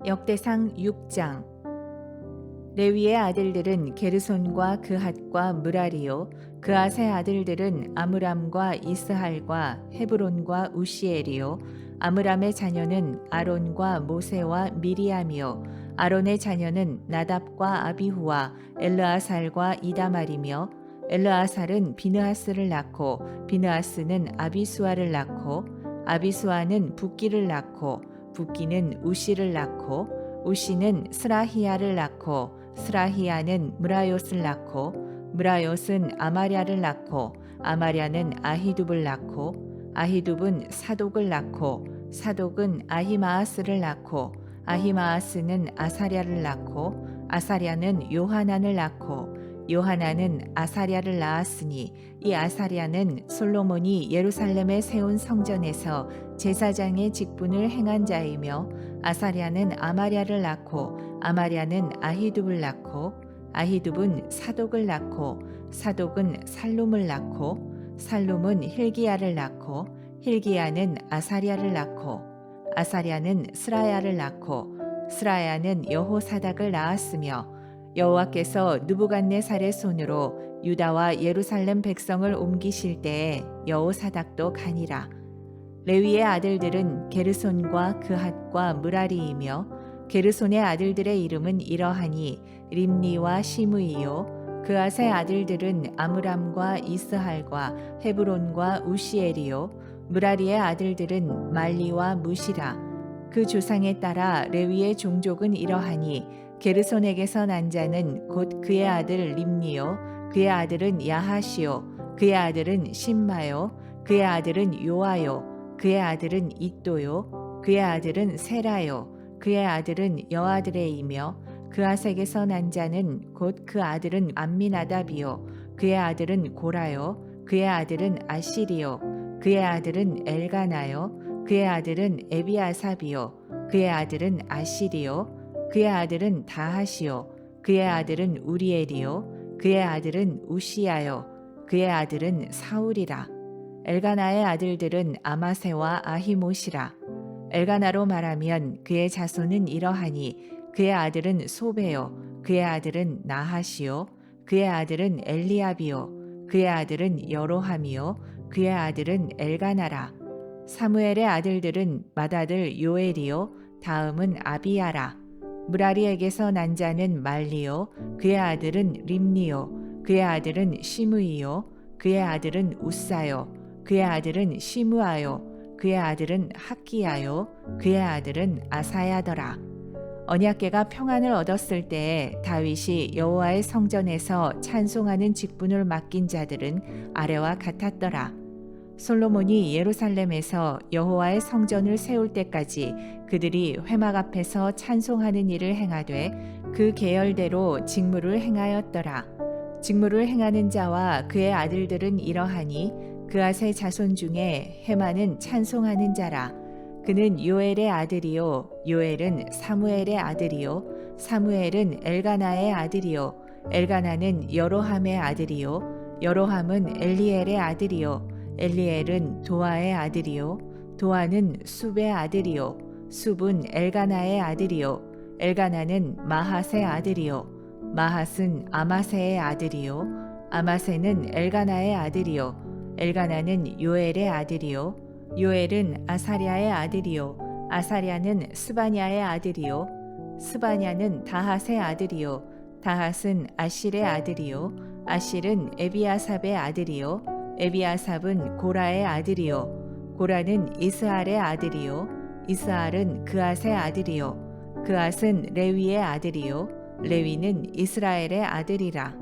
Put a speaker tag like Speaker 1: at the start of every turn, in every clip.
Speaker 1: 역대상 6장. 레위의 아들들은 게르손과 그핫과 므라리요, 그핫의 아들들은 아므람과 이스할과 헤브론과 우시엘이요, 아므람의 자녀는 아론과 모세와 미리암이요, 아론의 자녀는 나답과 아비후와 엘르아살과 이다말이며, 엘르아살은 비느하스를 낳고 비느하스는 아비수아를 낳고 아비수아는 붓기를 낳고 붓기는 우시를 낳고 우시는 스라히야를 낳고 스라히야는 므라요스를 낳고 므라요스는 아마랴를 낳고 아마랴는 아히둡을 낳고 아히둡은 사독을 낳고 사독은 아히마아스를 낳고 아히마아스는 아사랴를 낳고 아사랴는 요하난을 낳고 요하난은 아사랴를 낳았으니 이 아사랴는 솔로몬이 예루살렘에 세운 성전에서 제사장의 직분을 행한 자이며 아사랴는 아마랴를 낳고 아마랴는 아히둡을 낳고 아히둡은 사독을 낳고 사독은 살룸을 낳고 살룸은 hil기야를 낳고 hil기야는 아사랴를 낳고 아사랴는 스라야를 낳고 스라야는 여호사닥을 낳았으며 여호와께서 느부갓네살의 손으로 유다와 예루살렘 백성을 옮기실 때에 여호사닥도 가니라. 레위의 아들들은 게르손과 그핫과 므라리이며 게르손의 아들들의 이름은 이러하니 림니와 시므이요, 그핫의 아들들은 아므람과 이스할과 헤브론과 우시엘이요, 므라리의 아들들은 말리와 무시라. 그 조상에 따라 레위의 종족은 이러하니 게르손에게서 난 자는 곧 그의 아들 림니요, 그의 아들은 야하시요, 그의 아들은 심마요, 그의 아들은 요아요, 그의 아들은 이또요, 그의 아들은 세라요, 그의 아들은 여아드레이며 그아색에서 난 자는 곧 그 아들은 암미나답이요, 그의 아들은 고라요, 그의 아들은 아시리요, 그의 아들은 엘가나요, 그의 아들은 에비아삽이요, 그의 아들은 아시리요, 그의 아들은 다하시요, 그의 아들은 우리엘이요, 그의 아들은 우시야요, 그의 아들은 사울이라. 엘가나의 아들들은 아마세와 아히모시라. 엘가나로 말하면 그의 자손은 이러하니 그의 아들은 소베요, 그의 아들은 나하시요, 그의 아들은 엘리압이요, 그의 아들은 여로함이요, 그의 아들은 엘가나라. 사무엘의 아들들은 맏아들 요엘이요, 다음은 아비야라. 므라리에게서 난 자는 말리요, 그의 아들은 림니요, 그의 아들은 시므이요, 그의 아들은 우사요, 그의 아들은 시므아요, 그의 아들은 학기야요, 그의 아들은 아사야더라. 언약궤가 평안을 얻었을 때에 다윗이 여호와의 성전에서 찬송하는 직분을 맡긴 자들은 아래와 같았더라. 솔로몬이 예루살렘에서 여호와의 성전을 세울 때까지 그들이 회막 앞에서 찬송하는 일을 행하되 그 계열대로 직무를 행하였더라. 직무를 행하는 자와 그의 아들들은 이러하니 그앗의 자손 중에 헤만은 찬송하는 자라. 그는 요엘의 아들이요, 요엘은 사무엘의 아들이요, 사무엘은 엘가나의 아들이요, 엘가나는 여로함의 아들이요, 여로함은 엘리엘의 아들이요, 엘리엘은 도아의 아들이요, 도아는 숲의 아들이요, 숲은 엘가나의 아들이요, 엘가나는 마핫의 아들이요, 마핫은 아마세의 아들이요, 아마세는 엘가나의 아들이요, 엘가나는 요엘의 아들이요, 요엘은 아사랴의 아들이요, 아사랴는 스바냐의 아들이요, 스바냐는 다핫의 아들이요, 다핫은 아실의 아들이요, 아실은 에비아삽의 아들이요, 에비아삽은 고라의 아들이요, 고라는 이스할의 아들이요, 이스할은 그앗의 아들이요, 그앗은 레위의 아들이요, 레위는 이스라엘의 아들이라.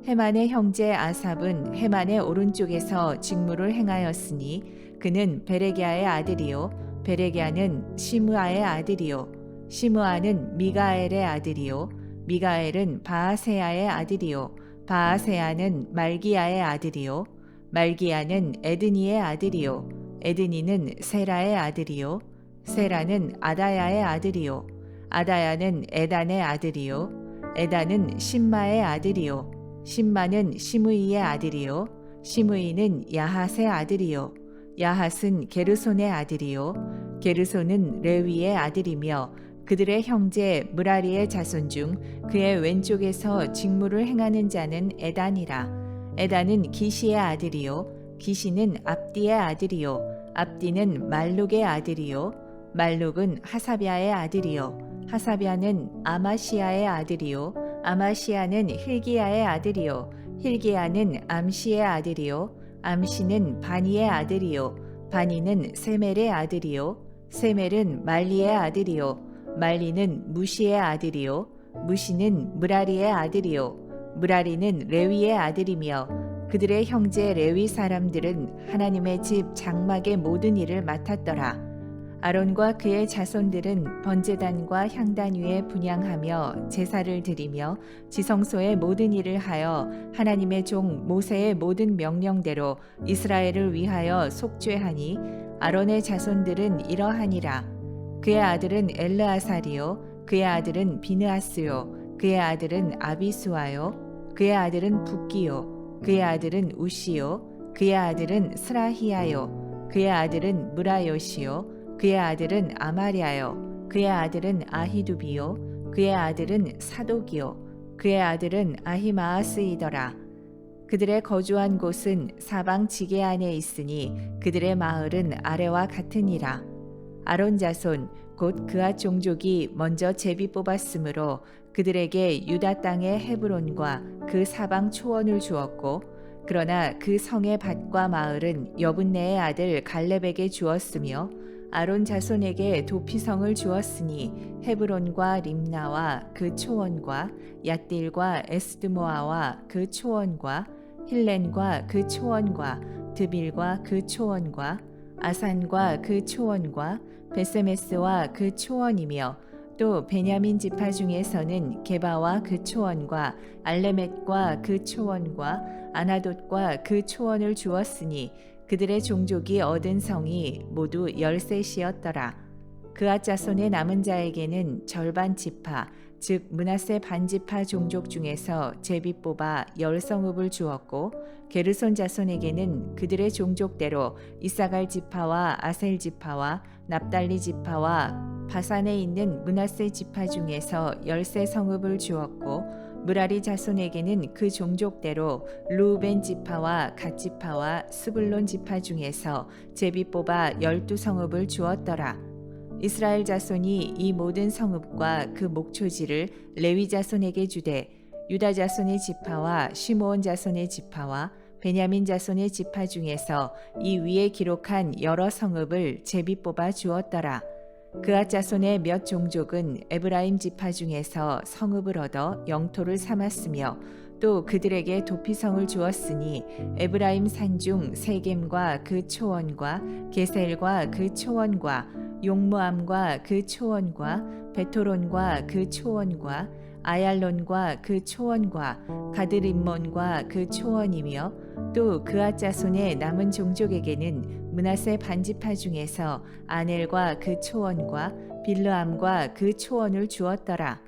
Speaker 1: 헤만의 형제 아삽은 헤만의 오른쪽에서 직무를 행하였으니 그는 베레기야의 아들이요, 베레기야는 시므아의 아들이요, 시므아는 미가엘의 아들이요, 미가엘은 바아세야의 아들이요, 바아세야는 말기야의 아들이요, 말기야는 에드니의 아들이요, 에드니는 세라의 아들이요, 세라는 아다야의 아들이요, 아다야는 에단의 아들이요, 에단은 심마의 아들이요, 심마는 시므이의 아들이요, 시므이는 야핫의 아들이요, 야핫은 게르손의 아들이요, 게르손은 레위의 아들이며 그들의 형제 므라리의 자손 중 그의 왼쪽에서 직무를 행하는 자는 에단이라. 에단은 기시의 아들이요 기시는 압디의 아들이요 압디는 말룩의 아들이요 말룩은 하사비아의 아들이요 하사비아는 아마시아의 아들이요 아마시아는 힐기야의 아들이요 힐기야는 암시의 아들이요 암시는 바니의 아들이요 바니는 세멜의 아들이요 세멜은 말리의 아들이요 말리는 무시의 아들이요 무시는 므라리의 아들이요 므라리는 레위의 아들이며 그들의 형제 레위 사람들은 하나님의 집 장막의 모든 일을 맡았더라. 아론과 그의 자손들은 번제단과 향단 위에 분향하며 제사를 드리며 지성소의 모든 일을 하여 하나님의 종 모세의 모든 명령대로 이스라엘을 위하여 속죄하니 아론의 자손들은 이러하니라. 그의 아들은 엘르아살이요 그의 아들은 비느하스요 그의 아들은 아비수아요 그의 아들은 붓기요 그의 아들은 우시요 그의 아들은 스라히야요 그의 아들은 무라요시요 그의 아들은 아마리아요 그의 아들은 아히두비요 그의 아들은 사독이요 그의 아들은 아히마아스이더라. 그들의 거주한 곳은 사방 지게 안에 있으니 그들의 마을은 아래와 같으니라. 아론 자손 곧 그앗 종족이 먼저 제비 뽑았으므로 그들에게 유다 땅의 헤브론과 그 사방 초원을 주었고 그러나 그 성의 밭과 마을은 여분네의 아들 갈렙에게 주었으며 아론 자손에게 도피성을 주었으니 헤브론과 림나와 그 초원과 얏딜과 에스드모아와 그 초원과 힐렌과 그 초원과 드빌과 그 초원과 아산과 그 초원과 베세메스와 그 초원이며 또 베냐민 지파 중에서는 게바와 그 초원과 알레멧과 그 초원과 아나돗과 그 초원을 주었으니 그들의 종족이 얻은 성이 모두 13이었더라. 그앗 자손의 남은 자에게는 절반 지파 즉 므낫세 반지파 종족 중에서 제비 뽑아 10성읍을 주었고 게르손 자손에게는 그들의 종족대로 이사갈 지파와 아셀 지파와 납달리 지파와 바산에 있는 므낫세 지파 중에서 13성읍을 주었고 므라리 자손에게는 그 종족대로 르우벤 지파와 갓 지파와 스불론 지파 중에서 제비 뽑아 12성읍을 주었더라. 이스라엘 자손이 이 모든 성읍과 그 목초지를 레위 자손에게 주되 유다 자손의 지파와 시므온 자손의 지파와 베냐민 자손의 지파 중에서 이 위에 기록한 여러 성읍을 제비 뽑아 주었더라. 그앗 자손의 몇 종족은 에브라임 지파 중에서 성읍을 얻어 영토를 삼았으며 또 그들에게 도피성을 주었으니 에브라임 산중 세겜과 그 초원과 게셀과 그 초원과 용무암과 그 초원과 베토론과 그 초원과 아얄론과 그 초원과 가드림몬과 그 초원이며 또 그앗 자손의 남은 종족에게는 므낫세 반지파 중에서 아넬과 그 초원과 빌르암과 그 초원을 주었더라.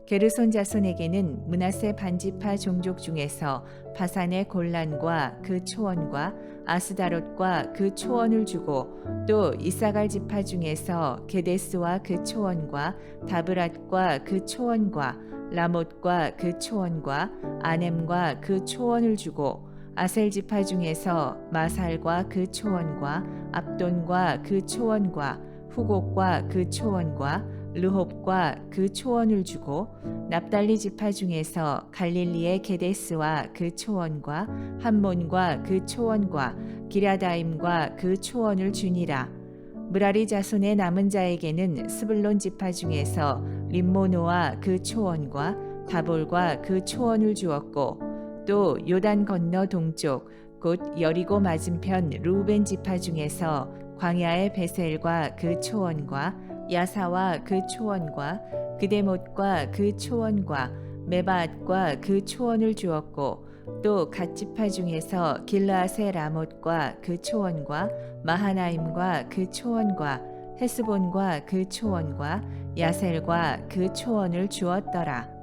Speaker 1: 게르손 자손에게는 므낫세 반지파 종족 중에서 바산의 골란과 그 초원과 아스다롯과 그 초원을 주고 또 이사갈 지파 중에서 게데스와 그 초원과 다브랏과 그 초원과 라못과 그 초원과 아넴과 그 초원을 주고 아셀 지파 중에서 마살과 그 초원과 압돈과 그 초원과 후곡과 그 초원과 르홉과 그 초원을 주고 납달리 지파 중에서 갈릴리의 게데스와 그 초원과 함몬과 그 초원과 기랴다임과 그 초원을 주니라. 므라리 자손의 남은 자에게는 스불론 지파 중에서 림모노와 그 초원과 다볼과 그 초원을 주었고 또 요단 건너 동쪽 곧 여리고 맞은편 루벤 지파 중에서 광야의 베셀과 그 초원과 야사와 그 초원과 그데못과 그 초원과 메바앗과 그 초원을 주었고 또 갓 지파 중에서 길르앗의 라못과 그 초원과 마하나임과 그 초원과 헤스본과 그 초원과 야셀과 그 초원을 주었더라.